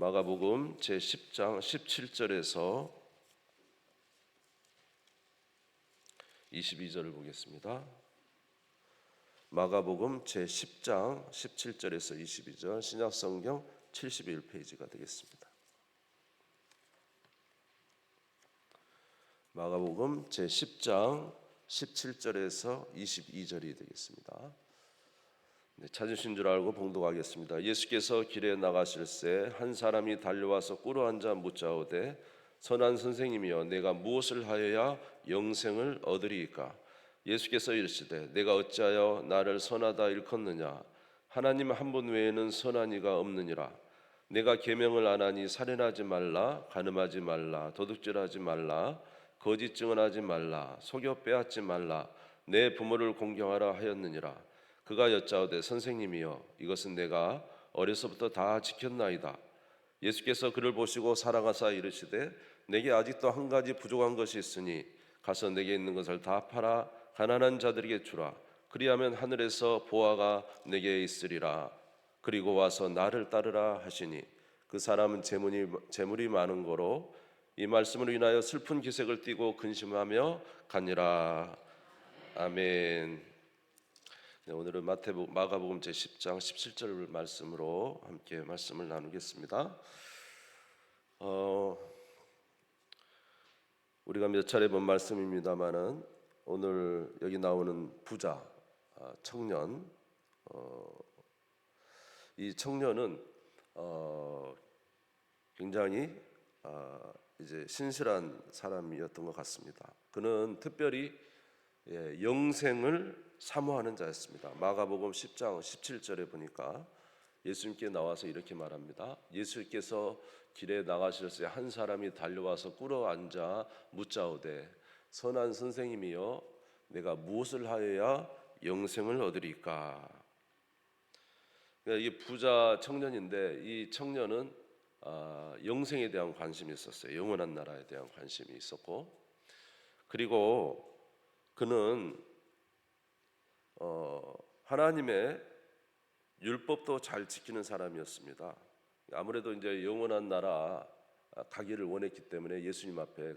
마가복음 제10장 17절에서 22절을 보겠습니다. 마가복음 제10장 17절에서 22절, 신약성경 71페이지가 되겠습니다. 마가복음 제10장 17절에서 22절이 되겠습니다. 찾으신 줄 알고 봉독하겠습니다. 예수께서 길에 나가실새 한 사람이 달려와서 꿇어 앉아 묻자오되 선한 선생님이여 내가 무엇을 하여야 영생을 얻으리이까? 예수께서 이르시되 내가 어찌하여 나를 선하다 일컫느냐? 하나님 한 분 외에는 선한 이가 없느니라. 내가 계명을 안 하니 살인하지 말라, 간음하지 말라, 도둑질하지 말라, 거짓 증언하지 말라, 속여 빼앗지 말라, 내 부모를 공경하라 하였느니라. 그가 여짜오되 선생님이여 이것은 내가 어려서부터 다 지켰나이다. 예수께서 그를 보시고 사랑하사 이르시되 내게 아직도 한 가지 부족한 것이 있으니 가서 내게 있는 것을 다 팔아 가난한 자들에게 주라. 그리하면 하늘에서 보화가 내게 있으리라. 그리고 와서 나를 따르라 하시니 그 사람은 재물이 많은 거로 이 말씀으로 인하여 슬픈 기색을 띠고 근심하며 가니라. 아멘. 네, 오늘은 마가복음 제10장 17절 말씀으로 함께 말씀을 나누겠습니다. 우리가 몇 차례 본 말씀입니다만은 오늘 여기 나오는 부자 청년, 이 청년은 굉장히 이제 신실한 사람이었던 것 같습니다. 그는 특별히 영생을 사모하는 자였습니다. 마가복음 10장 17절에 보니까 예수님께 나와서 이렇게 말합니다. 예수께서 길에 나가실새 한 사람이 달려와서 꿇어 앉아 묻자오되 선한 선생님이여 내가 무엇을 하여야 영생을 얻으리까? 그러니까 이게 부자 청년인데 이 청년은 영생에 대한 관심이 있었어요. 영원한 나라에 대한 관심이 있었고, 그리고 그는 하나님의 율법도 잘 지키는 사람이었습니다. 아무래도 이제 영원한 나라 가기를 원했기 때문에 예수님 앞에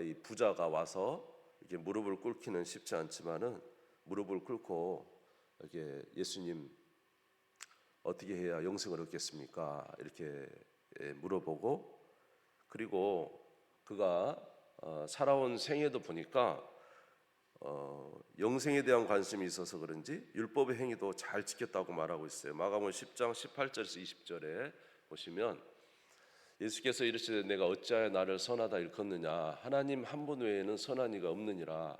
이 부자가 와서 이렇게 무릎을 꿇기는 쉽지 않지만은 무릎을 꿇고 이렇게 예수님 어떻게 해야 영생을 얻겠습니까? 이렇게 물어보고, 그리고 그가 살아온 생애도 보니까 영생에 대한 관심이 있어서 그런지 율법의 행위도 잘 지켰다고 말하고 있어요. 마가복음 10장 18절에서 20절에 보시면 예수께서 이르시되 내가 어찌하여 나를 선하다 일컫느냐? 하나님 한 분 외에는 선한 이가 없느니라.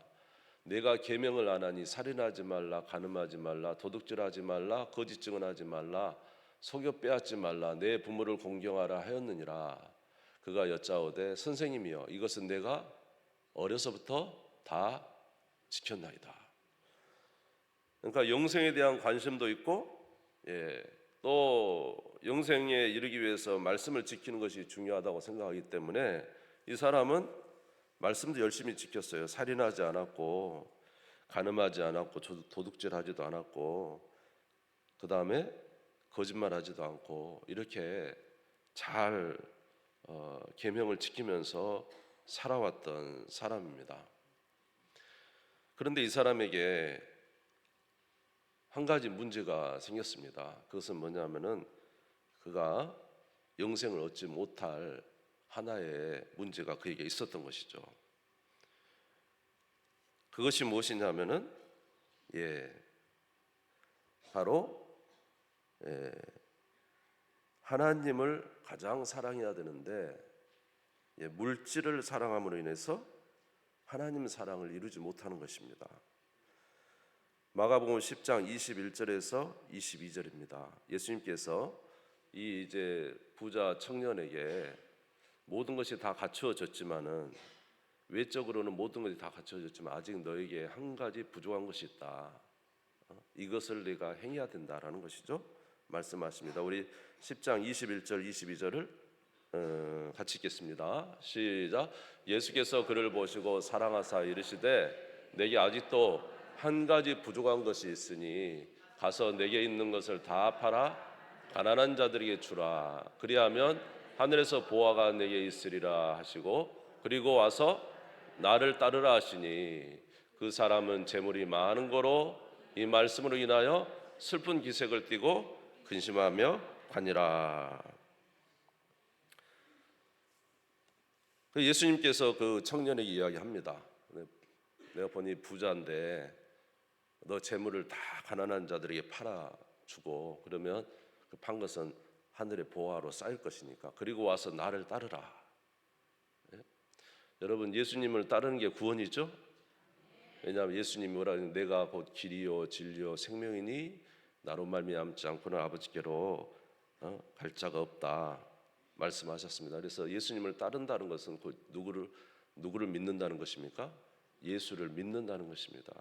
내가 계명을 안 하니 살인하지 말라, 간음하지 말라, 도둑질하지 말라, 거짓 증언하지 말라, 속여 빼앗지 말라, 내 부모를 공경하라 하였느니라. 그가 여짜오되 선생님이여 이것은 내가 어려서부터 다 지켰나이다. 그러니까 영생에 대한 관심도 있고, 또 영생에 이르기 위해서 말씀을 지키는 것이 중요하다고 생각하기 때문에 이 사람은 말씀도 열심히 지켰어요. 살인하지 않았고, 간음하지 않았고, 도둑질하지도 않았고, 그 다음에 거짓말하지도 않고, 이렇게 잘 계명을 지키면서 살아왔던 사람입니다. 그런데 이 사람에게 한 가지 문제가 생겼습니다. 그것은 뭐냐면은 그가 영생을 얻지 못할 하나의 문제가 그에게 있었던 것이죠. 그것이 무엇이냐면은 바로 하나님을 가장 사랑해야 되는데 물질을 사랑함으로 인해서 하나님 사랑을 이루지 못하는 것입니다. 마가복음 10장 21절에서 22절입니다. 예수님께서 이 이제 부자 청년에게 모든 것이 다 갖추어졌지만은 외적으로는 모든 것이 다 갖추어졌지만 아직 너에게 한 가지 부족한 것이 있다. 이것을 네가 행해야 된다라는 것이죠. 말씀하십니다. 우리 10장 21절 22절을 같이 읽겠습니다. 시작. 예수께서 그를 보시고 사랑하사 이르시되 내게 아직도 한 가지 부족한 것이 있으니 가서 내게 있는 것을 다 팔아 가난한 자들에게 주라. 그리하면 하늘에서 보화가 내게 있으리라 하시고, 그리고 와서 나를 따르라 하시니 그 사람은 재물이 많은 거로 이 말씀으로 인하여 슬픈 기색을 띠고 근심하며 가니라. 예수님께서 그 청년에게 이야기합니다. 내가 보니 부자인데 너 재물을 다 가난한 자들에게 팔아주고, 그러면 그 판 것은 하늘의 보화로 쌓일 것이니까 그리고 와서 나를 따르라. 예? 여러분, 예수님을 따르는 게 구원이죠. 왜냐하면 예수님이 뭐라 하냐면 내가 곧 길이요 진리요 생명이니 나로 말미암지 않고는 아버지께로 갈 자가 없다 말씀하셨습니다. 그래서 예수님을 따른다는 것은 그 누구를 믿는다는 것입니까? 예수를 믿는다는 것입니다.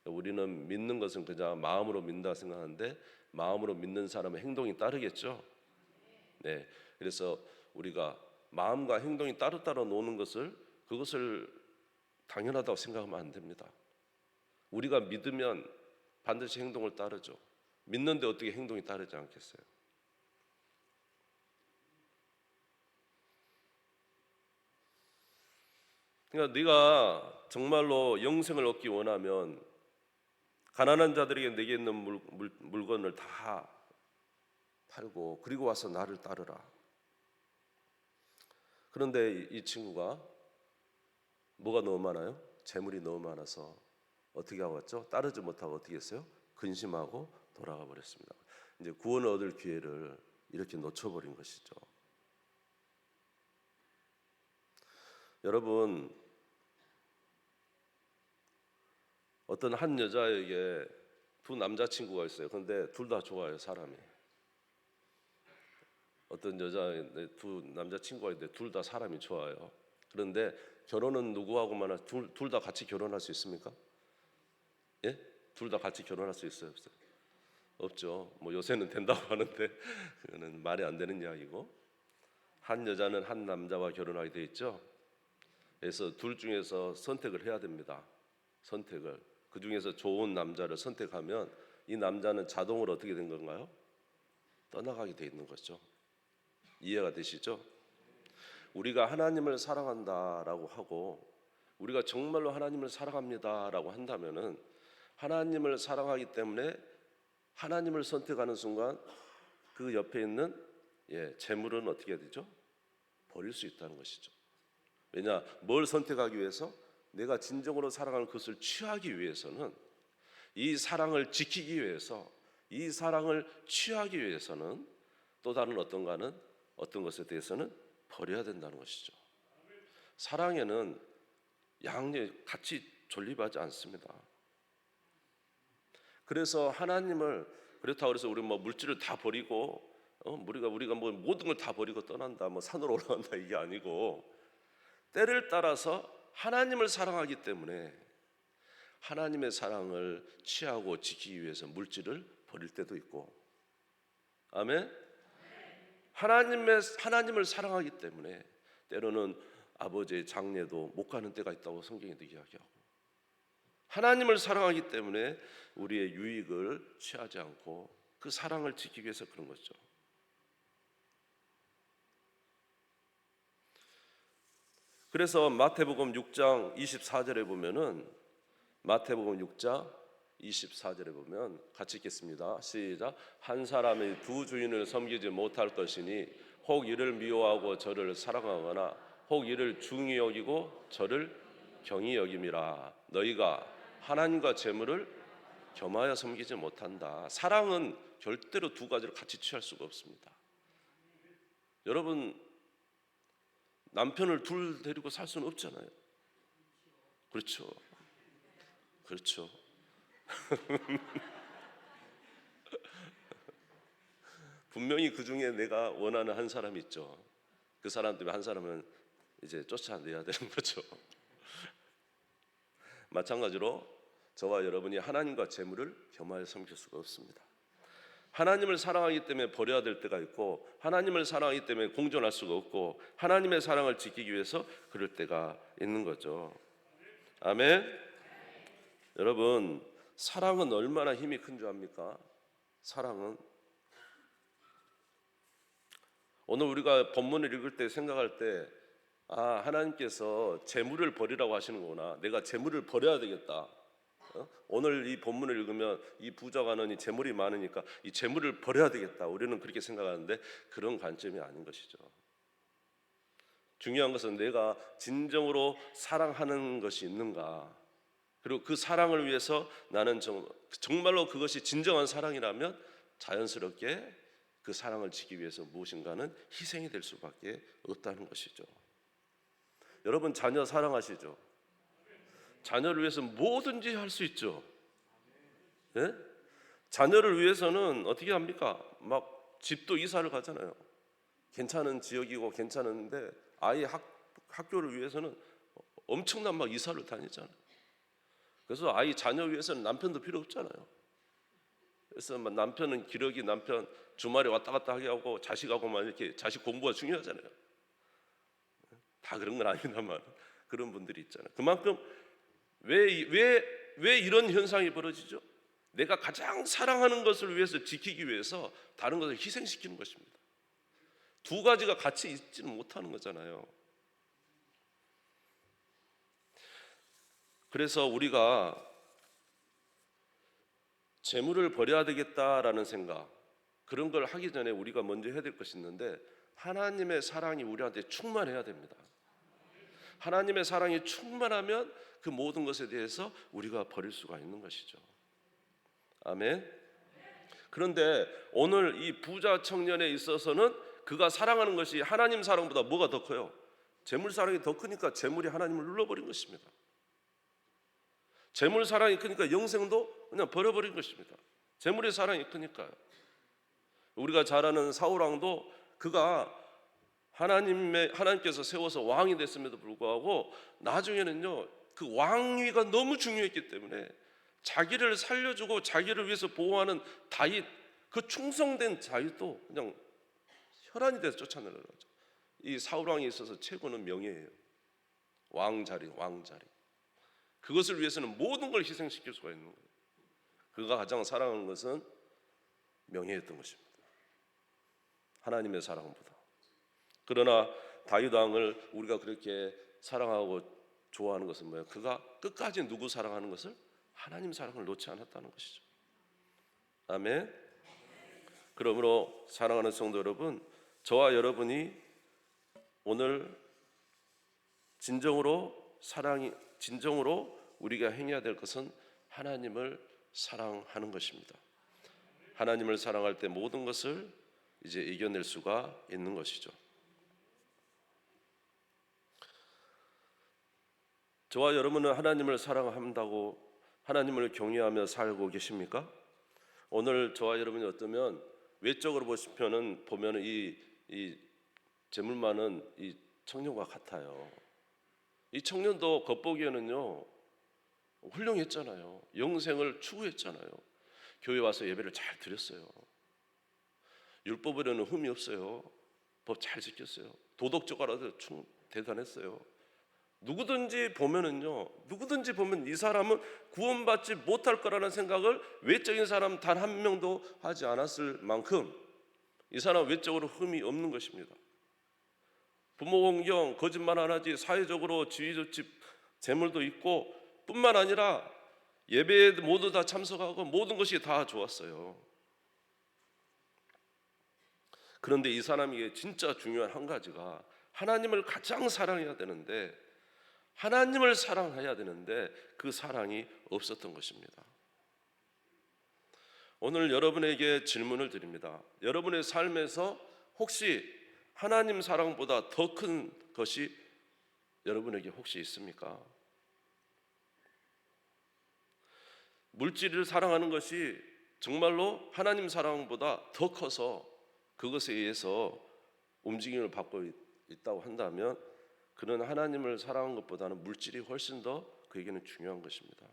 우리는 믿는 것은 그냥 마음으로 믿는다 생각하는데 마음으로 믿는 사람의 행동이 따르겠죠. 네, 그래서 우리가 마음과 행동이 따로따로 노는 그것을 당연하다고 생각하면 안 됩니다. 우리가 믿으면 반드시 행동을 따르죠. 믿는데 어떻게 행동이 따르지 않겠어요? 그러니까 네가 정말로 영생을 얻기 원하면 가난한 자들에게 내게 있는 물건을 다 팔고 그리고 와서 나를 따르라. 그런데 이 친구가 뭐가 너무 많아요? 재물이 너무 많아서 어떻게 하고 갔죠? 따르지 못하고 어떻게 했어요? 근심하고 돌아가 버렸습니다. 이제 구원을 얻을 기회를 이렇게 놓쳐버린 것이죠. 여러분, 어떤 한 여자에게 두 남자친구가 있어요. 그런데 둘 다 좋아요, 사람이. 어떤 여자의 두 남자친구가 있는데 둘 다 사람이 좋아요. 그런데 결혼은 누구하고만 둘 다 같이 결혼할 수 있습니까? 예? 둘 다 같이 결혼할 수 있어요, 없어요? 없죠. 뭐 요새는 된다고 하는데 그거는 말이 안 되는 이야기고, 한 여자는 한 남자와 결혼하게 돼 있죠. 그래서 둘 중에서 선택을 해야 됩니다. 선택을. 그 중에서 좋은 남자를 선택하면 이 남자는 자동으로 어떻게 된 건가요? 떠나가게 돼 있는 거죠. 이해가 되시죠? 우리가 하나님을 사랑한다라고 하고 우리가 정말로 하나님을 사랑합니다라고 한다면은 하나님을 사랑하기 때문에 하나님을 선택하는 순간 그 옆에 있는 재물은 어떻게 해야 되죠? 버릴 수 있다는 것이죠. 왜냐? 뭘 선택하기 위해서? 내가 진정으로 사랑하는 것을 취하기 위해서는, 이 사랑을 지키기 위해서, 이 사랑을 취하기 위해서는 또 다른 어떤 것에 대해서는 버려야 된다는 것이죠. 사랑에는 양녀 같이 존립하지 않습니다. 그래서 하나님을 그렇다고 해서 우리 뭐 물질을 다 버리고 우리가 뭐 모든 걸 다 버리고 떠난다, 뭐 산으로 올라간다, 이게 아니고 때를 따라서 하나님을 사랑하기 때문에 하나님의 사랑을 취하고 지키기 위해서 물질을 버릴 때도 있고, 아멘. 하나님을 사랑하기 때문에 때로는 아버지의 장례도 못 가는 때가 있다고 성경에도 이야기하고, 하나님을 사랑하기 때문에 우리의 유익을 취하지 않고 그 사랑을 지키기 위해서 그런 거죠. 그래서 마태복음 6장 24절에 보면은, 마태복음 6장 24절에 보면 같이 읽겠습니다. 시작. 한 사람이 두 주인을 섬기지 못할 것이니 혹 이를 미워하고 저를 사랑하거나 혹 이를 중히 여기고 저를 경히 여김이라. 너희가 하나님과 재물을 겸하여 섬기지 못한다. 사랑은 절대로 두 가지를 같이 취할 수가 없습니다. 여러분, 남편을 둘 데리고 살 수는 없잖아요. 그렇죠. 그렇죠. 분명히 그 중에 내가 원하는 한 사람이 있죠. 그 사람 때문에 한 사람은 이제 쫓아내야 되는 거죠. 마찬가지로 저와 여러분이 하나님과 재물을 겸하여 섬길 수가 없습니다. 하나님을 사랑하기 때문에 버려야 될 때가 있고, 하나님을 사랑하기 때문에 공존할 수가 없고, 하나님의 사랑을 지키기 위해서 그럴 때가 있는 거죠. 아멘. 여러분, 사랑은 얼마나 힘이 큰 줄 압니까? 사랑은 오늘 우리가 본문을 읽을 때 생각할 때 하나님께서 재물을 버리라고 하시는구나. 내가 재물을 버려야 되겠다. 오늘 이 본문을 읽으면 이 부자가는 이 재물이 많으니까 이 재물을 버려야 되겠다. 우리는 그렇게 생각하는데 그런 관점이 아닌 것이죠. 중요한 것은 내가 진정으로 사랑하는 것이 있는가, 그리고 그 사랑을 위해서 나는 정말로 그것이 진정한 사랑이라면 자연스럽게 그 사랑을 지키기 위해서 무엇인가는 희생이 될 수밖에 없다는 것이죠. 여러분 자녀 사랑하시죠? 자녀를 위해서 뭐든지 할 수 있죠. 예? 자녀를 위해서는 어떻게 합니까? 막 집도 이사를 가잖아요. 괜찮은 지역이고 괜찮은데 아이 학교를 위해서는 엄청난 막 이사를 다니잖아요. 그래서 아이 자녀 위해서는 남편도 필요 없잖아요. 그래서 남편은 기러기 남편 주말에 왔다 갔다 하게 하고 자식하고만 이렇게 자식 공부가 중요하잖아요. 다 그런 건 아닙니다만 그런 분들이 있잖아요. 그만큼 왜 이런 현상이 벌어지죠? 내가 가장 사랑하는 것을 위해서 지키기 위해서 다른 것을 희생시키는 것입니다. 두 가지가 같이 있지는 못하는 거잖아요. 그래서 우리가 재물을 버려야 되겠다라는 생각, 그런 걸 하기 전에 우리가 먼저 해야 될 것이 있는데 하나님의 사랑이 우리한테 충만해야 됩니다. 하나님의 사랑이 충만하면 그 모든 것에 대해서 우리가 버릴 수가 있는 것이죠. 아멘. 그런데 오늘 이 부자 청년에 있어서는 그가 사랑하는 것이 하나님 사랑보다 뭐가 더 커요? 재물 사랑이 더 크니까 재물이 하나님을 눌러버린 것입니다. 재물 사랑이 크니까 영생도 그냥 버려버린 것입니다. 재물의 사랑이 크니까요. 우리가 잘 아는 사울왕도 그가 하나님께서 세워서 왕이 됐음에도 불구하고 나중에는요, 그 왕위가 너무 중요했기 때문에 자기를 살려주고 자기를 위해서 보호하는 다윗, 그 충성된 다윗도 그냥 혈안이 돼서 쫓아내려고 하죠. 이 사울왕에 있어서 최고는 명예예요. 왕자리. 그것을 위해서는 모든 걸 희생시킬 수가 있는 거예요. 그가 가장 사랑하는 것은 명예였던 것입니다. 하나님의 사랑보다. 그러나 다윗 왕을 우리가 그렇게 사랑하고 좋아하는 것은 뭐예요? 그가 끝까지 누구 사랑하는 것을? 하나님 사랑을 놓지 않았다는 것이죠. 아멘. 그러므로 사랑하는 성도 여러분, 저와 여러분이 오늘 진정으로 우리가 행해야 될 것은 하나님을 사랑하는 것입니다. 하나님을 사랑할 때 모든 것을 이제 이겨낼 수가 있는 것이죠. 저와 여러분은 하나님을 사랑한다고 하나님을 경외하며 살고 계십니까? 오늘 저와 여러분이 어쩌면 외적으로 보면은 이 재물 많은 이 청년과 같아요. 이 청년도 겉보기에는요 훌륭했잖아요. 영생을 추구했잖아요. 교회 와서 예배를 잘 드렸어요. 율법에는 흠이 없어요. 법 잘 지켰어요. 도덕적으로도 대단했어요. 누구든지 보면 이 사람은 구원받지 못할 거라는 생각을 외적인 사람 단 한 명도 하지 않았을 만큼 이 사람은 외적으로 흠이 없는 것입니다. 부모 공경, 거짓말 안 하지, 사회적으로 지위 좋지, 재물도 있고 뿐만 아니라 예배에 모두 다 참석하고 모든 것이 다 좋았어요. 그런데 이 사람에게 진짜 중요한 한 가지가 하나님을 가장 사랑해야 되는데 그 사랑이 없었던 것입니다. 오늘 여러분에게 질문을 드립니다. 여러분의 삶에서 혹시 하나님 사랑보다 더 큰 것이 여러분에게 혹시 있습니까? 물질을 사랑하는 것이 정말로 하나님 사랑보다 더 커서 그것에 의해서 움직임을 받고 있다고 한다면 그는 하나님을 사랑한 것보다는 물질이 훨씬 더 그에게는 중요한 것입니다.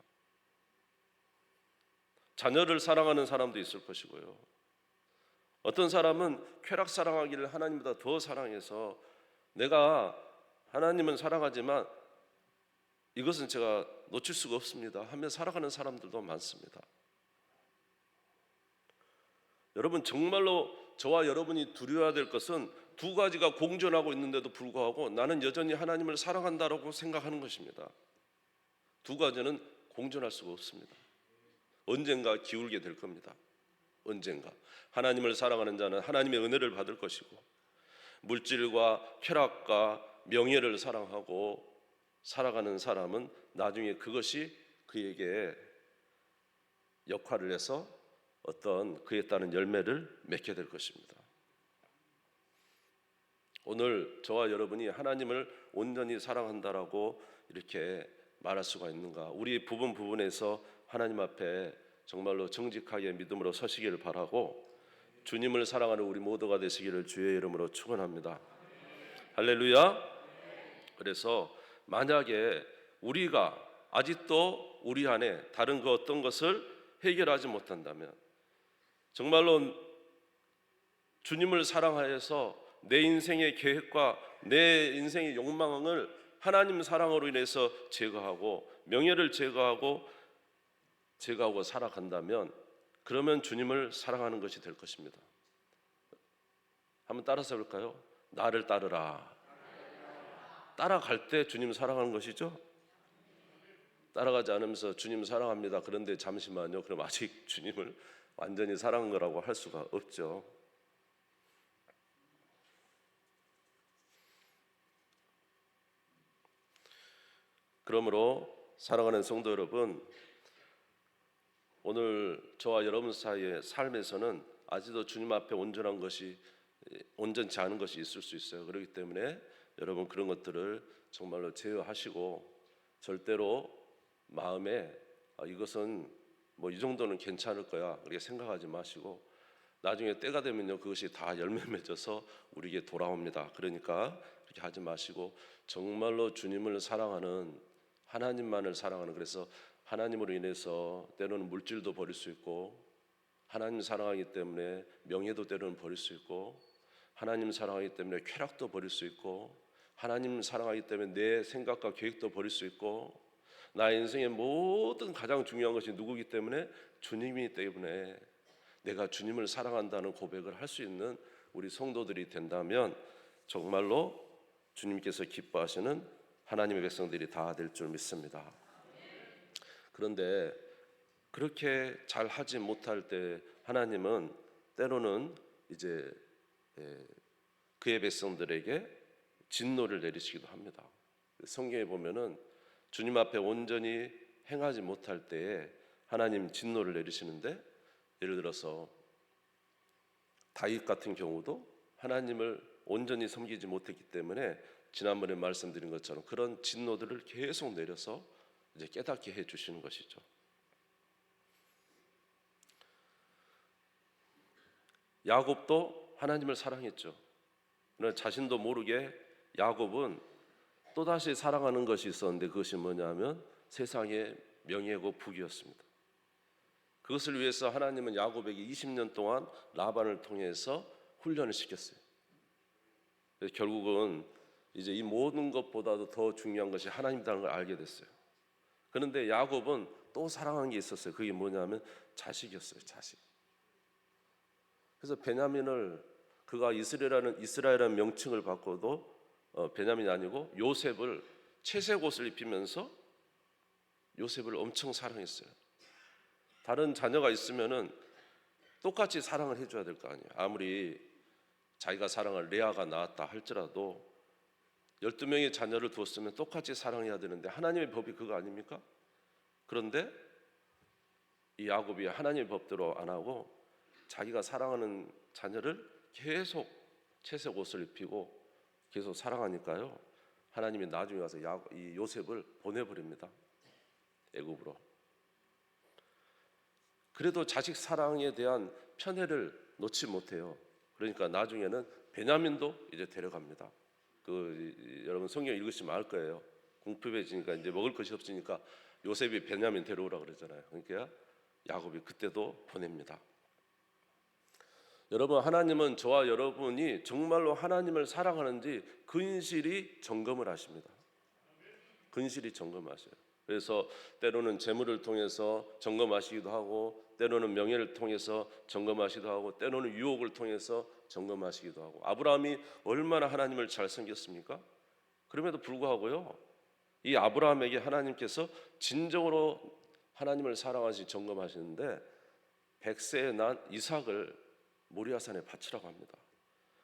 자녀를 사랑하는 사람도 있을 것이고요. 어떤 사람은 쾌락 사랑하기를 하나님보다 더 사랑해서 내가 하나님은 사랑하지만 이것은 제가 놓칠 수가 없습니다 하며 살아가는 사람들도 많습니다. 여러분 정말로 저와 여러분이 두려워야 될 것은 두 가지가 공존하고 있는데도 불구하고 나는 여전히 하나님을 사랑한다라고 생각하는 것입니다. 두 가지는 공존할 수가 없습니다. 언젠가 기울게 될 겁니다. 언젠가 하나님을 사랑하는 자는 하나님의 은혜를 받을 것이고, 물질과 쾌락과 명예를 사랑하고 살아가는 사람은 나중에 그것이 그에게 역할을 해서 어떤 그에 따른 열매를 맺게 될 것입니다. 오늘 저와 여러분이 하나님을 온전히 사랑한다라고 이렇게 말할 수가 있는가? 우리 부분에서 하나님 앞에 정말로 정직하게 믿음으로 서시기를 바라고, 주님을 사랑하는 우리 모두가 되시기를 주의 이름으로 축원합니다. 할렐루야. 그래서 만약에 우리가 아직도 우리 안에 다른 그 어떤 것을 해결하지 못한다면, 정말로 주님을 사랑하여서 내 인생의 계획과 내 인생의 욕망을 하나님 사랑으로 인해서 제거하고 명예를 제거하고 살아간다면, 그러면 주님을 사랑하는 것이 될 것입니다. 한번 따라서 볼까요? 나를 따르라. 따라갈 때 주님 사랑하는 것이죠. 따라가지 않으면서 주님 사랑합니다, 그런데 잠시만요, 그럼 아직 주님을 완전히 사랑한 거라고 할 수가 없죠. 그러므로 사랑하는 성도 여러분, 오늘 저와 여러분 사이의 삶에서는 아직도 주님 앞에 온전치 않은 것이 있을 수 있어요. 그렇기 때문에 여러분 그런 것들을 정말로 제어하시고, 절대로 마음에 이것은 뭐 이 정도는 괜찮을 거야 그렇게 생각하지 마시고, 나중에 때가 되면요 그것이 다 열매 맺어서 우리에게 돌아옵니다. 그러니까 그렇게 하지 마시고 정말로 주님을 사랑하는, 하나님만을 사랑하는, 그래서 하나님으로 인해서 때로는 물질도 버릴 수 있고, 하나님 사랑하기 때문에 명예도 때로는 버릴 수 있고, 하나님 사랑하기 때문에 쾌락도 버릴 수 있고, 하나님 사랑하기 때문에 내 생각과 계획도 버릴 수 있고, 나의 인생의 모든 가장 중요한 것이 누구기 때문에? 주님이기 때문에 내가 주님을 사랑한다는 고백을 할 수 있는 우리 성도들이 된다면 정말로 주님께서 기뻐하시는 하나님의 백성들이 다 될 줄 믿습니다. 그런데 그렇게 잘 하지 못할 때 하나님은 때로는 이제 그의 백성들에게 진노를 내리시기도 합니다. 성경에 보면은 주님 앞에 온전히 행하지 못할 때에 하나님 진노를 내리시는데, 예를 들어서 다윗 같은 경우도 하나님을 온전히 섬기지 못했기 때문에 지난번에 말씀드린 것처럼 그런 진노들을 계속 내려서 이제 깨닫게 해 주시는 것이죠. 야곱도 하나님을 사랑했죠. 그러나 자신도 모르게 야곱은 또다시 사랑하는 것이 있었는데, 그것이 뭐냐면 세상의 명예고 부귀였습니다. 그것을 위해서 하나님은 야곱에게 20년 동안 라반을 통해서 훈련을 시켰어요. 결국은 이제 이 모든 것보다도 더 중요한 것이 하나님이라는 걸 알게 됐어요. 그런데 야곱은 또 사랑하는 게 있었어요. 그게 뭐냐면 자식이었어요. 자식. 그래서 베냐민을, 그가 이스라엘이라는 명칭을 받고도 베냐민이 아니고 요셉을, 채색 옷을 입히면서 요셉을 엄청 사랑했어요. 다른 자녀가 있으면은 똑같이 사랑을 해줘야 될 거 아니에요. 아무리 자기가 사랑할 레아가 낳았다 할지라도 12명의 자녀를 두었으면 똑같이 사랑해야 되는데 하나님의 법이 그거 아닙니까? 그런데 이 야곱이 하나님의 법대로 안 하고 자기가 사랑하는 자녀를 계속 채색 옷을 입히고 계속 사랑하니까요, 하나님이 나중에 가서 이 요셉을 보내버립니다. 애굽으로. 그래도 자식 사랑에 대한 편애를 놓지 못해요. 그러니까 나중에는 베냐민도 이제 데려갑니다. 여러분 성경 읽으시면 알 거예요. 궁핍해지니까 이제 먹을 것이 없으니까 요셉이 베냐민 데려오라 그러잖아요. 그러니까 야곱이 그때도 보냅니다. 여러분, 하나님은 저와 여러분이 정말로 하나님을 사랑하는지 근실히 점검을 하십니다. 근실히 점검하셔요. 그래서 때로는 재물을 통해서 점검하시기도 하고, 때로는 명예를 통해서 점검하시기도 하고 때로는 유혹을 통해서 점검하시기도 하고. 아브라함이 얼마나 하나님을 잘 섬겼습니까? 그럼에도 불구하고요, 이 아브라함에게 하나님께서 진정으로 하나님을 사랑하시 점검하시는데 100세에 난 이삭을 모리아산에 바치라고 합니다.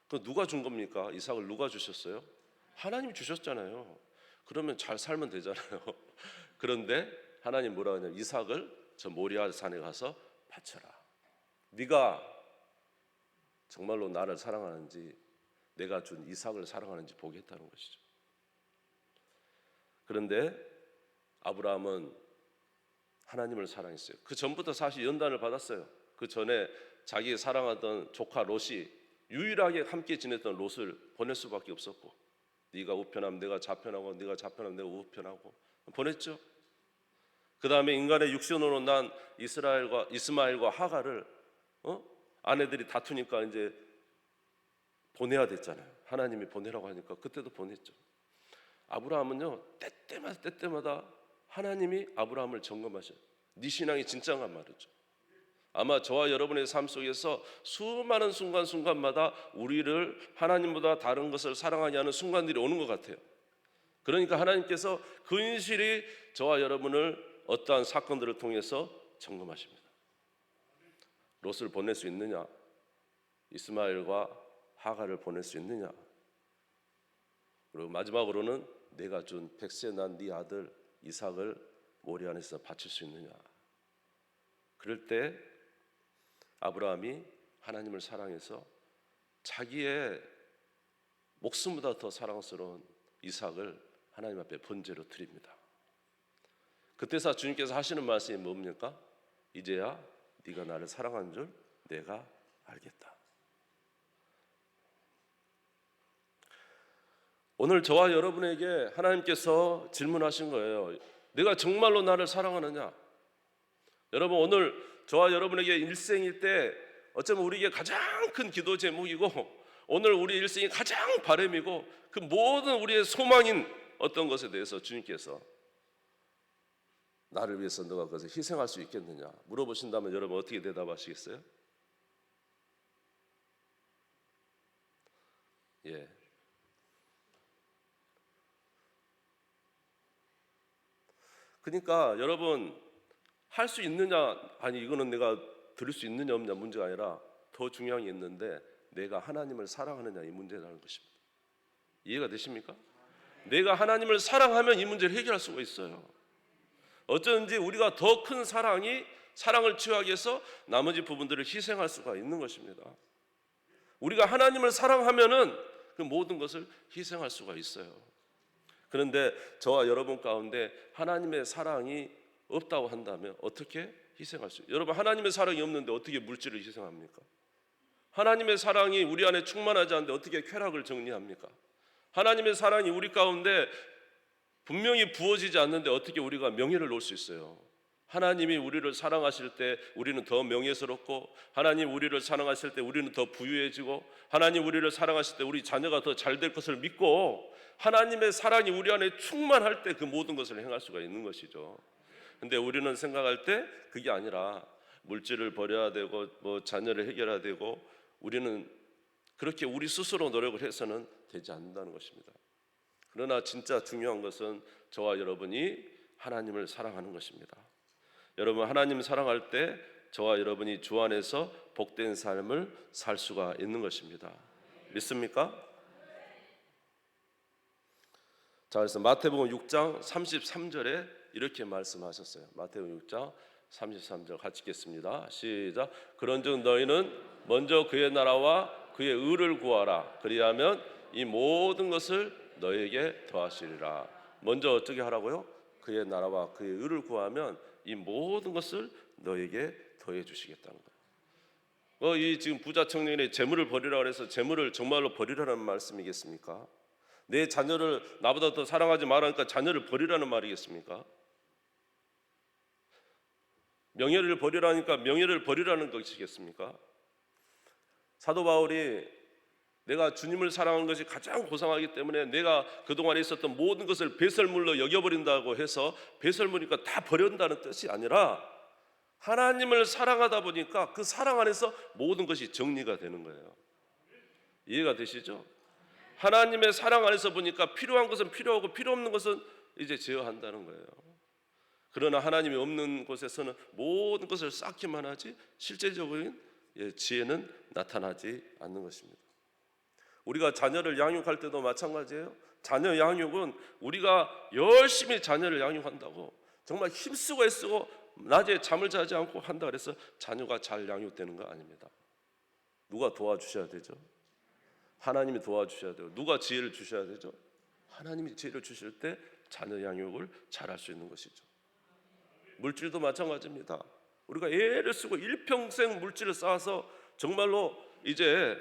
그 누가 준 겁니까? 이삭을 누가 주셨어요? 하나님이 주셨잖아요. 그러면 잘 살면 되잖아요. 그런데 하나님 뭐라 하냐면 이삭을 저 모리아산에 가서 바쳐라. 네가 정말로 나를 사랑하는지, 내가 준 이삭을 사랑하는지 보겠다는 것이죠. 그런데 아브라함은 하나님을 사랑했어요. 그 전부터 사실 연단을 받았어요. 그 전에 자기 사랑하던 조카 롯이 유일하게 함께 지냈던 롯을 보낼 수밖에 없었고, 네가 우편하면 내가 좌편하고 네가 좌편하면 내가 우편하고 보냈죠. 그 다음에 인간의 육신으로 난 이스마엘과 하갈을 아내들이 다투니까 이제 보내야 됐잖아요. 하나님이 보내라고 하니까 그때도 보냈죠. 아브라함은요, 때때마다 하나님이 아브라함을 점검하셔요. 네 신앙이 진짠가 말이죠. 아마 저와 여러분의 삶 속에서 수많은 순간순간마다 우리를 하나님보다 다른 것을 사랑하게 하는 순간들이 오는 것 같아요. 그러니까 하나님께서 근실히 저와 여러분을 어떠한 사건들을 통해서 점검하십니다. 롯을 보낼 수 있느냐, 이스마엘과 하갈을 보낼 수 있느냐, 그리고 마지막으로는 내가 준 100세 난 네 아들 이삭을 모리아산에서 바칠 수 있느냐. 그럴 때 아브라함이 하나님을 사랑해서 자기의 목숨보다 더 사랑스러운 이삭을 하나님 앞에 번제로 드립니다. 그때서 주님께서 하시는 말씀이 뭡니까? 이제야 네가 나를 사랑하는 줄 내가 알겠다. 오늘 저와 여러분에게 하나님께서 질문하신 거예요. 내가 정말로 나를 사랑하느냐? 여러분, 오늘 저와 여러분에게 일생일 때 어쩌면 우리에게 가장 큰 기도 제목이고 오늘 우리 일생의 가장 바람이고 그 모든 우리의 소망인 어떤 것에 대해서 주님께서 나를 위해서 너가 그것을 희생할 수 있겠느냐 물어보신다면 여러분 어떻게 대답하시겠어요? 예. 그러니까 여러분, 할 수 있느냐, 아니 이거는 내가 들을 수 있느냐 없느냐 문제가 아니라 더 중요한 게 있는데 내가 하나님을 사랑하느냐 이 문제라는 것입니다. 이해가 되십니까? 내가 하나님을 사랑하면 이 문제를 해결할 수가 있어요. 어쩐지 우리가 더 큰 사랑을 취하기 위해서 나머지 부분들을 희생할 수가 있는 것입니다. 우리가 하나님을 사랑하면은 그 모든 것을 희생할 수가 있어요. 그런데 저와 여러분 가운데 하나님의 사랑이 없다고 한다면 어떻게 희생할 수 있어요? 여러분, 하나님의 사랑이 없는데 어떻게 물질을 희생합니까? 하나님의 사랑이 우리 안에 충만하지 않는데 어떻게 쾌락을 정리합니까? 하나님의 사랑이 우리 가운데 분명히 부어지지 않는데 어떻게 우리가 명예를 놓을 수 있어요? 하나님이 우리를 사랑하실 때 우리는 더 명예스럽고, 하나님 우리를 사랑하실 때 우리는 더 부유해지고, 하나님 우리를 사랑하실 때 우리 자녀가 더 잘 될 것을 믿고, 하나님의 사랑이 우리 안에 충만할 때 그 모든 것을 행할 수가 있는 것이죠. 근데 우리는 생각할 때 그게 아니라 물질을 버려야 되고 뭐 자녀를 해결해야 되고, 우리는 그렇게 우리 스스로 노력을 해서는 되지 않는다는 것입니다. 그러나 진짜 중요한 것은 저와 여러분이 하나님을 사랑하는 것입니다. 여러분, 하나님 사랑할 때 저와 여러분이 주 안에서 복된 삶을 살 수가 있는 것입니다. 믿습니까? 자, 그래서 마태복음 6장 33절에 이렇게 말씀하셨어요. 마태복음 6장 33절 같이 읽겠습니다. 시작. 그런즉 너희는 먼저 그의 나라와 그의 의를 구하라. 그리하면 이 모든 것을 너희에게 더하시리라. 먼저 어떻게 하라고요? 그의 나라와 그의 의를 구하면 이 모든 것을 너에게 더해 주시겠다는 거예요. 이 지금 부자 청년이 재물을 버리라고 해서 재물을 정말로 버리라는 말씀이겠습니까? 내 자녀를 나보다 더 사랑하지 말라니까 자녀를 버리라는 말이겠습니까? 명예를 버리라니까 명예를 버리라는 것이겠습니까? 사도 바울이 내가 주님을 사랑하는 것이 가장 고상하기 때문에 내가 그동안에 있었던 모든 것을 배설물로 여겨버린다고 해서 배설물이니까 다 버린다는 뜻이 아니라 하나님을 사랑하다 보니까 그 사랑 안에서 모든 것이 정리가 되는 거예요. 이해가 되시죠? 하나님의 사랑 안에서 보니까 필요한 것은 필요하고 필요 없는 것은 이제 제어한다는 거예요. 그러나 하나님이 없는 곳에서는 모든 것을 쌓기만 하지 실제적인 지혜는 나타나지 않는 것입니다. 우리가 자녀를 양육할 때도 마찬가지예요. 자녀 양육은 우리가 열심히 자녀를 양육한다고 정말 힘쓰고 애쓰고 낮에 잠을 자지 않고 한다 그래서 자녀가 잘 양육되는 거 아닙니다. 누가 도와주셔야 되죠? 하나님이 도와주셔야 돼요. 누가 지혜를 주셔야 되죠? 하나님이 지혜를 주실 때 자녀 양육을 잘할 수 있는 것이죠. 물질도 마찬가지입니다. 우리가 애를 쓰고 일평생 물질을 쌓아서 정말로 이제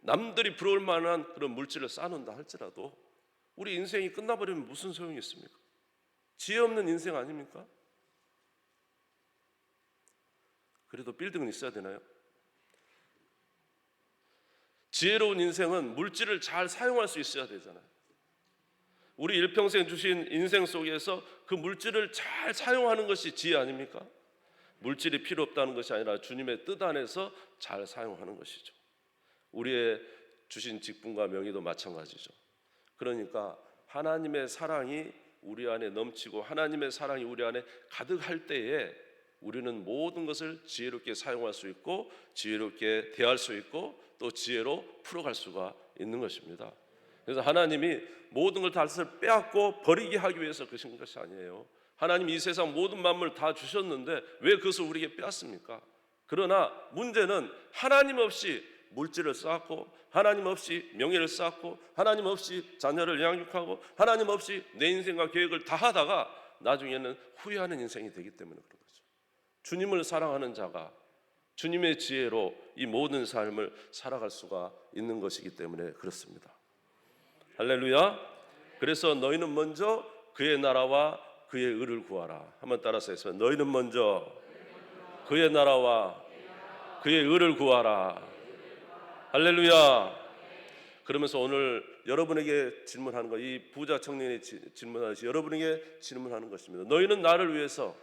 남들이 부러울 만한 그런 물질을 쌓는다 할지라도 우리 인생이 끝나버리면 무슨 소용이 있습니까? 지혜 없는 인생 아닙니까? 그래도 빌딩은 있어야 되나요? 지혜로운 인생은 물질을 잘 사용할 수 있어야 되잖아요. 우리 일평생 주신 인생 속에서 그 물질을 잘 사용하는 것이 지혜 아닙니까? 물질이 필요 없다는 것이 아니라 주님의 뜻 안에서 잘 사용하는 것이죠. 우리의 주신 직분과 명예도 마찬가지죠. 그러니까 하나님의 사랑이 우리 안에 넘치고 하나님의 사랑이 우리 안에 가득할 때에 우리는 모든 것을 지혜롭게 사용할 수 있고 지혜롭게 대할 수 있고 또 지혜로 풀어갈 수가 있는 것입니다. 그래서 하나님이 모든 걸 다 빼앗고 버리게 하기 위해서 그러신 것이 아니에요. 하나님이 이 세상 모든 만물을 다 주셨는데 왜 그것을 우리에게 빼앗습니까? 그러나 문제는 하나님 없이 물질을 쌓고 하나님 없이 명예를 쌓고 하나님 없이 자녀를 양육하고 하나님 없이 내 인생과 계획을 다 하다가 나중에는 후회하는 인생이 되기 때문에 그런 거죠. 주님을 사랑하는 자가 주님의 지혜로 이 모든 삶을 살아갈 수가 있는 것이기 때문에 그렇습니다. 할렐루야. 그래서 너희는 먼저 그의 나라와 그의 의를 구하라. 한번 따라서 해서 너희는 먼저 그의 나라와 그의 의를 구하라. 할렐루야. 그러면서 오늘 여러분에게 질문하는 거, 이 부자 청년이 질문하듯이 여러분에게 질문하는 것입니다. 너희는 나를 위해서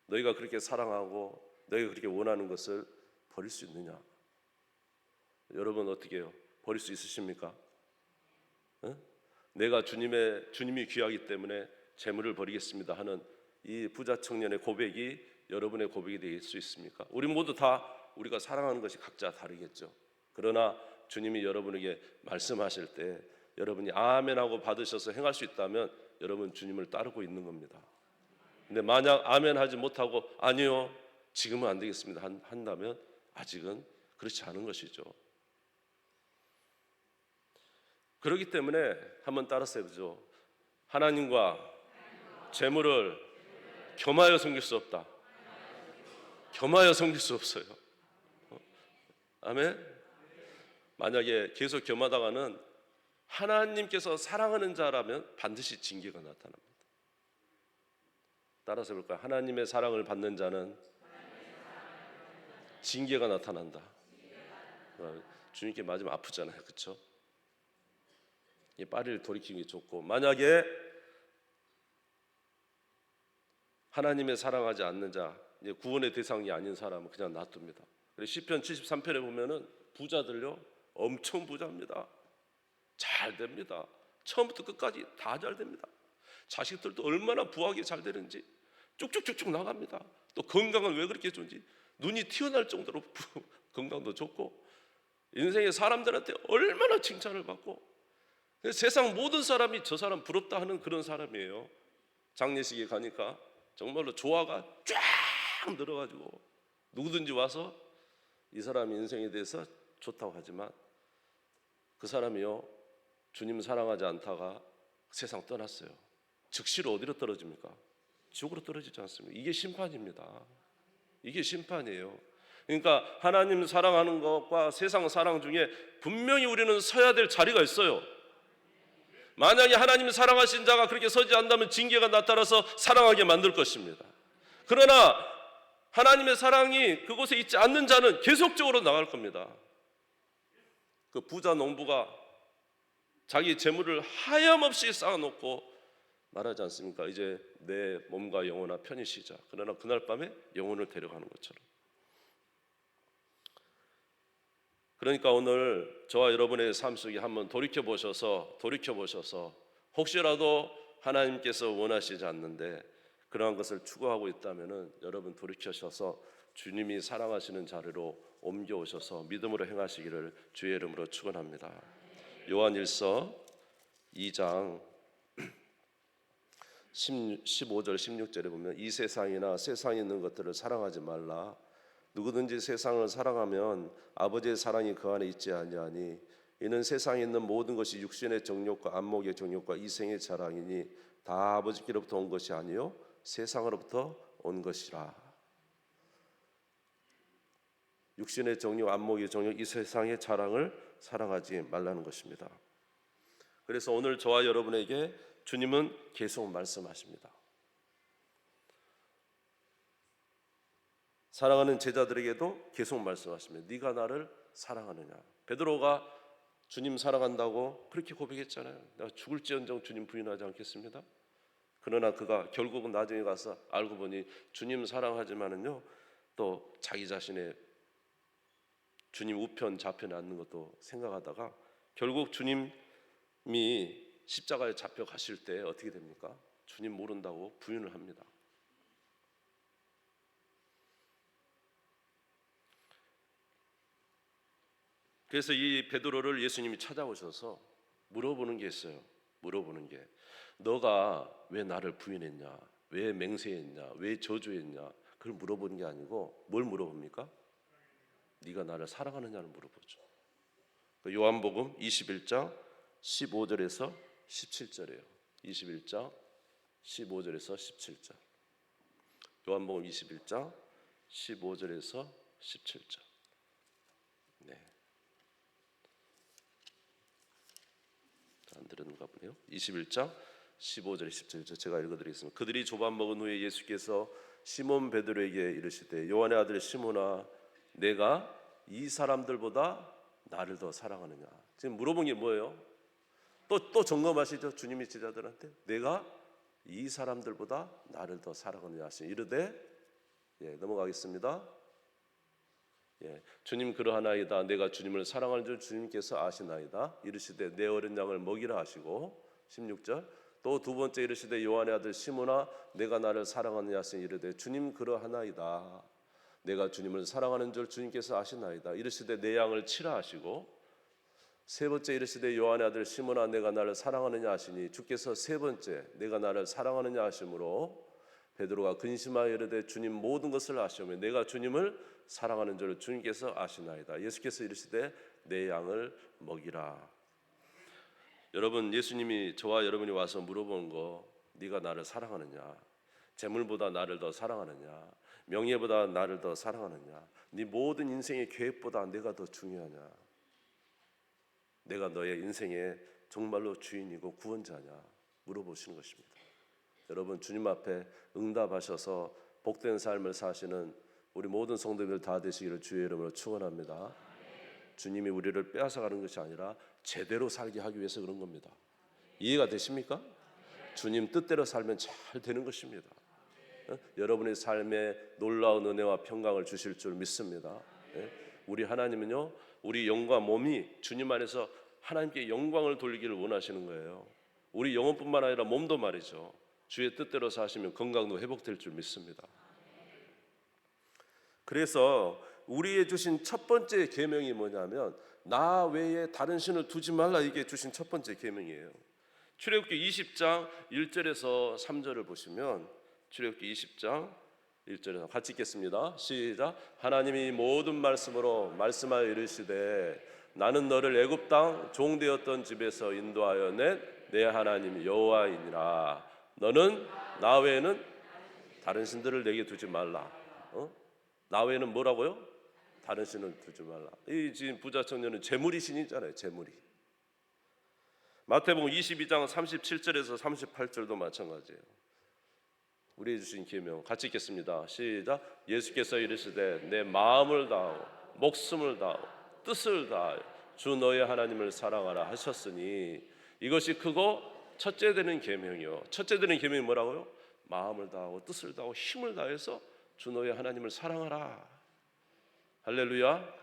너희가 그렇게 사랑하고 너희가 그렇게 원하는 것을 버릴 수 있느냐? 여러분 어떻게 해요? 버릴 수 있으십니까? 내가 주님이 귀하기 때문에 재물을 버리겠습니다 하는 이 부자 청년의 고백이 여러분의 고백이 될 수 있습니까? 우리 모두 다 우리가 사랑하는 것이 각자 다르겠죠. 그러나 주님이 여러분에게 말씀하실 때 여러분이 아멘하고 받으셔서 행할 수 있다면 여러분 주님을 따르고 있는 겁니다. 근데 만약 아멘하지 못하고 아니요 지금은 안 되겠습니다 한다면 아직은 그렇지 않은 것이죠. 그렇기 때문에 한번 따라서 해보죠. 하나님과 재물을 겸하여 섬길 수 없다. 겸하여 섬길 수 없어요. 아멘. 만약에 계속 겸하다가는 하나님께서 사랑하는 자라면 반드시 징계가 나타납니다. 따라서 볼까요? 하나님의 사랑을 받는 자는 징계가 나타난다. 주님께 맞으면 아프잖아요, 그렇죠? 이 빠리를 돌이키기 좋고 만약에 하나님의 사랑하지 않는 자, 구원의 대상이 아닌 사람은 그냥 놔둡니다. 시편 73편에 보면은 부자들요 엄청 부자입니다. 잘 됩니다. 처음부터 끝까지 다 잘 됩니다. 자식들도 얼마나 부하게 잘 되는지 쭉쭉쭉쭉 나갑니다. 또 건강은 왜 그렇게 좋은지 눈이 튀어날 정도로 건강도 좋고 인생의 사람들한테 얼마나 칭찬을 받고 세상 모든 사람이 저 사람 부럽다 하는 그런 사람이에요. 장례식에 가니까 정말로 조화가 쫙 늘어가지고 누구든지 와서 이 사람 인생에 대해서 좋다고 하지만 그 사람이요 주님 사랑하지 않다가 세상 떠났어요. 즉시로 어디로 떨어집니까? 지옥으로 떨어지지 않습니까? 이게 심판입니다. 이게 심판이에요. 그러니까 하나님 사랑하는 것과 세상 사랑 중에 분명히 우리는 서야 될 자리가 있어요. 만약에 하나님 사랑하신 자가 그렇게 서지 않는다면 징계가 나타나서 사랑하게 만들 것입니다. 그러나 하나님의 사랑이 그곳에 있지 않는 자는 계속적으로 나갈 겁니다. 그 부자 농부가 자기 재물을 하염없이 쌓아놓고 말하지 않습니까? 이제 내 몸과 영혼아 편히 쉬자. 그러나 그날 밤에 영혼을 데려가는 것처럼. 그러니까 오늘 저와 여러분의 삶 속에 한번 돌이켜 보셔서 혹시라도 하나님께서 원하시지 않는데 그러한 것을 추구하고 있다면은 여러분 돌이켜셔서 주님이 사랑하시는 자리로 옮겨오셔서 믿음으로 행하시기를 주의 이름으로 축원합니다. 요한일서 2장 15절 16절에 보면 이 세상이나 세상에 있는 것들을 사랑하지 말라. 누구든지 세상을 사랑하면 아버지의 사랑이 그 안에 있지 아니하니 이는 세상에 있는 모든 것이 육신의 정욕과 안목의 정욕과 이생의 자랑이니 다 아버지께로부터 온 것이 아니요 세상으로부터 온 것이라. 육신의 정욕, 안목의 정욕, 이 세상의 자랑을 사랑하지 말라는 것입니다. 그래서 오늘 저와 여러분에게 주님은 계속 말씀하십니다. 사랑하는 제자들에게도 계속 말씀하십니다. 네가 나를 사랑하느냐. 베드로가 주님 사랑한다고 그렇게 고백했잖아요. 내가 죽을지언정 주님 부인하지 않겠습니다. 그러나 그가 결국은 나중에 가서 알고 보니 주님 사랑하지만은요 또 자기 자신의 주님 우편 좌편에 앉는 것도 생각하다가 결국 주님이 십자가에 잡혀 가실 때 어떻게 됩니까? 주님 모른다고 부인을 합니다. 그래서 이 베드로를 예수님이 찾아오셔서 물어보는 게 있어요. 물어보는 게 너가 왜 나를 부인했냐? 왜 맹세했냐? 왜 저주했냐? 그걸 물어보는 게 아니고 뭘 물어봅니까? 네가 나를 사랑하느냐를 물어보죠. 요한복음 21장 15절에서 17절이에요. 21장 15절에서 17절. 요한복음 21장 15절에서 17절. 네. 안 들었는가 보네요. 21장 15절 17절 제가 읽어드리겠습니다. 그들이 조반 먹은 후에 예수께서 시몬 베드로에게 이르시되 요한의 아들 시몬아 내가 이 사람들보다 나를 더 사랑하느냐. 지금 물어본 게 뭐예요? 또 점검하시죠. 주님이 제자들한테 내가 이 사람들보다 나를 더 사랑하느냐 하시니 이르되 넘어가겠습니다. 주님 그러하나이다. 내가 주님을 사랑하는 줄 주님께서 아시나이다. 이르시되 내 어린 양을 먹이라 하시고 16절 또 두 번째 이르시되 요한의 아들 시몬아 내가 나를 사랑하느냐 하시니 이르되 주님 그러하나이다. 내가 주님을 사랑하는 줄 주님께서 아시나이다. 이르시되 내 양을 치라 하시고 세 번째 이르시되 요한의 아들 시몬아 내가 나를 사랑하느냐 하시니 주께서 세 번째 내가 나를 사랑하느냐 하심으로 베드로가 근심하여 이르되 주님 모든 것을 아시오며 내가 주님을 사랑하는 줄 주님께서 아시나이다. 예수께서 이르시되 내 양을 먹이라. 여러분 예수님이 저와 여러분이 와서 물어보는 거 네가 나를 사랑하느냐? 재물보다 나를 더 사랑하느냐? 명예보다 나를 더 사랑하느냐? 네 모든 인생의 계획보다 내가 더 중요하냐? 내가 너의 인생의 정말로 주인이고 구원자냐? 물어보시는 것입니다. 여러분 주님 앞에 응답하셔서 복된 삶을 사시는 우리 모든 성도들 다 되시기를 주의 이름으로 축원합니다. 주님이 우리를 빼앗아가는 것이 아니라 제대로 살게 하기 위해서 그런 겁니다. 이해가 되십니까? 주님 뜻대로 살면 잘 되는 것입니다. 여러분의 삶에 놀라운 은혜와 평강을 주실 줄 믿습니다. 우리 하나님은요 우리 영과 몸이 주님 안에서 하나님께 영광을 돌리기를 원하시는 거예요. 우리 영혼뿐만 아니라 몸도 말이죠. 주의 뜻대로 사시면 건강도 회복될 줄 믿습니다. 그래서 우리의 주신 첫 번째 계명이 뭐냐면 나 외에 다른 신을 두지 말라. 이게 주신 첫 번째 계명이에요. 출애굽기 20장 1절에서 3절을 보시면 출애굽기 20장 1절에서 같이 읽겠습니다. 시작. 하나님이 모든 말씀으로 말씀하여 이르시되 나는 너를 애굽 땅 종되었던 집에서 인도하여 낸 내 하나님 여호와이니라. 너는 나 외에는 다른 신들을 내게 두지 말라. 나 외에는 뭐라고요? 다른 신을 두지 말라. 이 지금 부자 청년은 재물이 신이잖아요. 재물이. 마태복음 22장 37절에서 38절도 마찬가지예요. 우리 주신 계명 같이 읽겠습니다. 시작. 예수께서 이르시되 내 마음을 다하고 목숨을 다하고 뜻을 다하여 주 너의 하나님을 사랑하라 하셨으니 이것이 크고 첫째 되는 계명이요. 첫째 되는 계명이 뭐라고요? 마음을 다하고 뜻을 다하고 힘을 다해서 주 너의 하나님을 사랑하라. 할렐루야.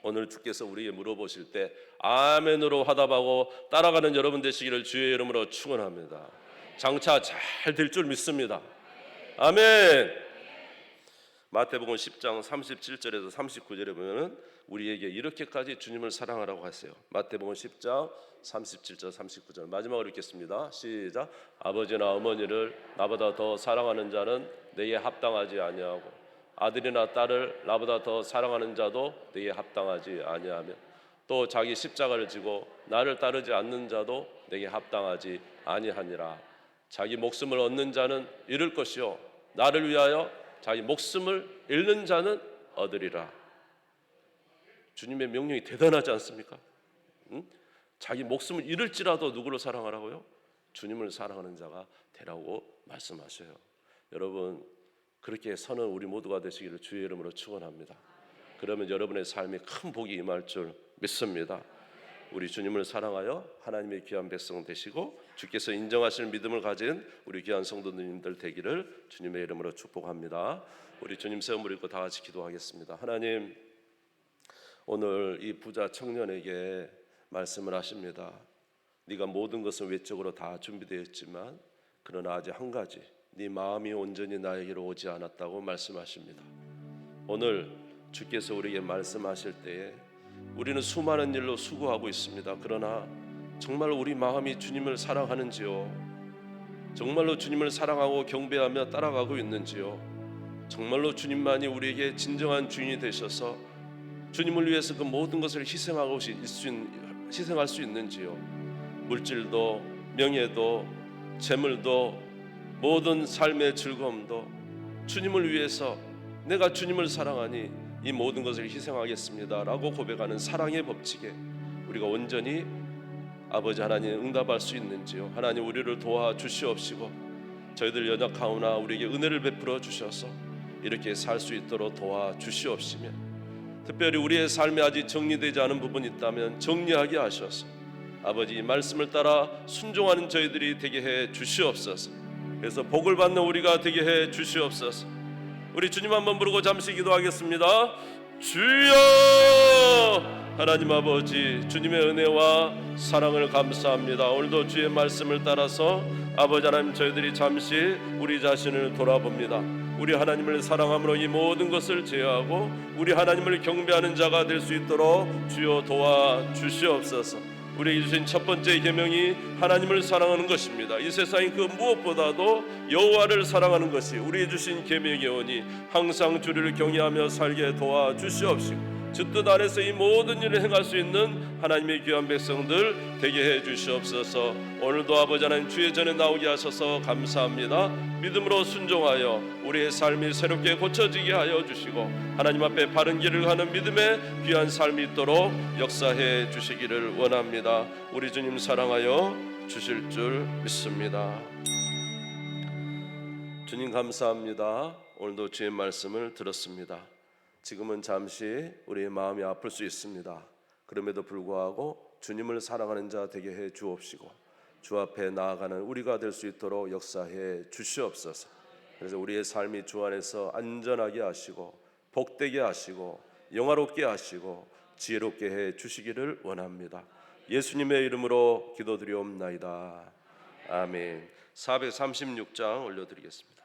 오늘 주께서 우리에게 물어보실 때 아멘으로 화답하고 따라가는 여러분 되시기를 주의 이름으로 축원합니다. 장차 잘 될 줄 믿습니다. 아멘. 마태복음 10장 37절에서 39절에 보면은 우리에게 이렇게까지 주님을 사랑하라고 하세요. 마태복음 10장 37절 39절 마지막으로 읽겠습니다. 시작. 아버지나 어머니를 나보다 더 사랑하는 자는 내게 합당하지 아니하고 아들이나 딸을 나보다 더 사랑하는 자도 내게 합당하지 아니하며 또 자기 십자가를 지고 나를 따르지 않는 자도 내게 합당하지 아니하니라. 자기 목숨을 얻는 자는 잃을 것이요 나를 위하여 자기 목숨을 잃는 자는 얻으리라. 주님의 명령이 대단하지 않습니까? 자기 목숨을 잃을지라도 누구를 사랑하라고요? 주님을 사랑하는 자가 되라고 말씀하셔요. 여러분 그렇게 선은 우리 모두가 되시기를 주의 이름으로 축원합니다. 그러면 여러분의 삶에 큰 복이 임할 줄 믿습니다. 우리 주님을 사랑하여 하나님의 귀한 백성 되시고 주께서 인정하시는 믿음을 가진 우리 귀한 성도님들 되기를 주님의 이름으로 축복합니다. 우리 주님 세움 부리고 다 같이 기도하겠습니다. 하나님, 오늘 이 부자 청년에게 말씀을 하십니다. 네가 모든 것은 외적으로 다 준비되어 있지만 그러나 아직 한 가지, 네 마음이 온전히 나에게로 오지 않았다고 말씀하십니다. 오늘 주께서 우리에게 말씀하실 때에 우리는 수많은 일로 수고하고 있습니다. 그러나 정말로 우리 마음이 주님을 사랑하는지요? 정말로 주님을 사랑하고 경배하며 따라가고 있는지요? 정말로 주님만이 우리에게 진정한 주인이 되셔서 주님을 위해서 그 모든 것을 희생할 수 있는지요? 물질도 명예도 재물도 모든 삶의 즐거움도 주님을 위해서 내가 주님을 사랑하니 이 모든 것을 희생하겠습니다 라고 고백하는 사랑의 법칙에 우리가 온전히 아버지 하나님 응답할 수 있는지요? 하나님 우리를 도와주시옵시고 저희들 연약하오나 우리에게 은혜를 베풀어 주셔서 이렇게 살 수 있도록 도와주시옵시며 특별히 우리의 삶에 아직 정리되지 않은 부분이 있다면 정리하게 하셔서 아버지 이 말씀을 따라 순종하는 저희들이 되게 해 주시옵소서. 그래서 복을 받는 우리가 되게 해 주시옵소서. 우리 주님 한번 부르고 잠시 기도하겠습니다. 주여! 하나님 아버지 주님의 은혜와 사랑을 감사합니다. 오늘도 주의 말씀을 따라서 아버지 하나님 저희들이 잠시 우리 자신을 돌아봅니다. 우리 하나님을 사랑함으로 이 모든 것을 제어하고 우리 하나님을 경배하는 자가 될 수 있도록 주여 도와주시옵소서. 우리에게 주신 첫 번째 계명이 하나님을 사랑하는 것입니다. 이 세상의 그 무엇보다도 여호와를 사랑하는 것이 우리에게 주신 계명이오니 항상 주를 경외하며 살게 도와주시옵시고 주 뜻 안에서 이 모든 일을 행할 수 있는 하나님의 귀한 백성들 되게 해 주시옵소서. 오늘도 아버지 하나님 주의 전에 나오게 하셔서 감사합니다. 믿음으로 순종하여 우리의 삶이 새롭게 고쳐지게 하여 주시고 하나님 앞에 바른 길을 가는 믿음의 귀한 삶이 있도록 역사해 주시기를 원합니다. 우리 주님 사랑하여 주실 줄 믿습니다. 주님 감사합니다. 오늘도 주의 말씀을 들었습니다. 지금은 잠시 우리의 마음이 아플 수 있습니다. 그럼에도 불구하고 주님을 사랑하는 자 되게 해 주옵시고 주 앞에 나아가는 우리가 될 수 있도록 역사해 주시옵소서. 그래서 우리의 삶이 주 안에서 안전하게 하시고 복되게 하시고 영화롭게 하시고 지혜롭게 해 주시기를 원합니다. 예수님의 이름으로 기도드리옵나이다. 아멘. 436장 올려드리겠습니다.